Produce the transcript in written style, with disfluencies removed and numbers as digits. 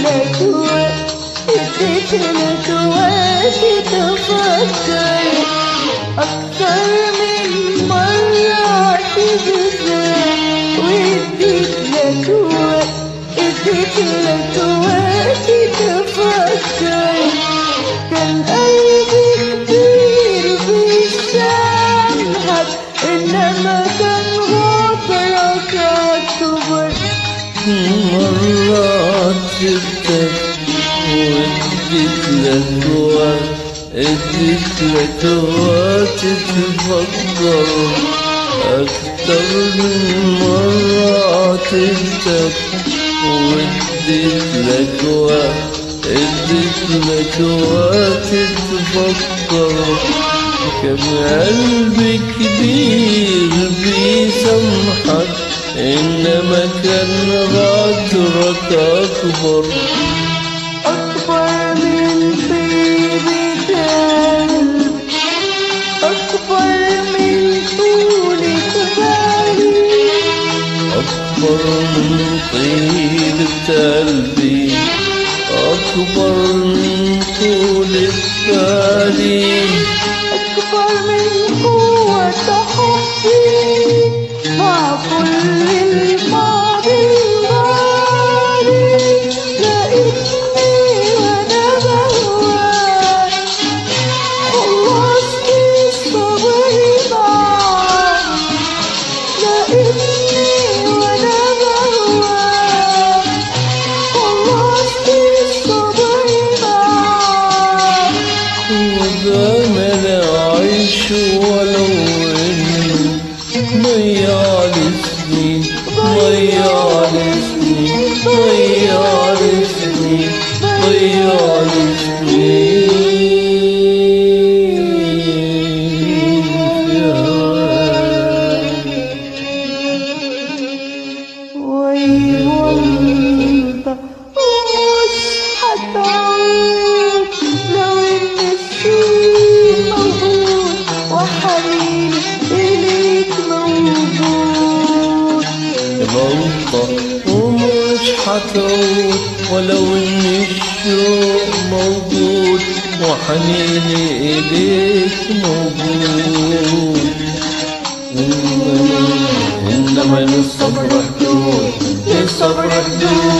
لك وقت، اديت لك وقت تفكر أكتر من مرة اعتذر، واديت لك وقت، اديت لك وقت تفكر. كان قلبي كبير بيسامحك، إنما كان غدرك أكبر. مرات سبتك واديت لك وقت، اديت لك وقت تفكر أكتر من مرة عاتبتك، واديت لك وقت، اديت لك وقت تفكر. كان قلبي كبير بيسامحك، إنما كان غدرك أكبر. أكبر من طيبة قلب، أكبر من طولة بالي، أكبر من طيبة قلبي، أكبر من طولة بالي، أكبر من قوة حبي مع كل الماضي الغالي. لقيتني وأنا بهواك، خلصت الصبر معاك. لقيتني وأنا بهواك، خلصت الصبر معاك. وبأمل أعيش ولو إنه ضيعلي سنين، ضيعلي سنين، ضيعلي سنين، ضيعلي سنين في هواك. والله مش هتعود لو إن الشيء موجود وحنيني إليك موجود. غلطة ومش هتعود ولو إن الشوق موجود وحنيني إليك موجود. إنما للصبر حدود، للصبر حدود.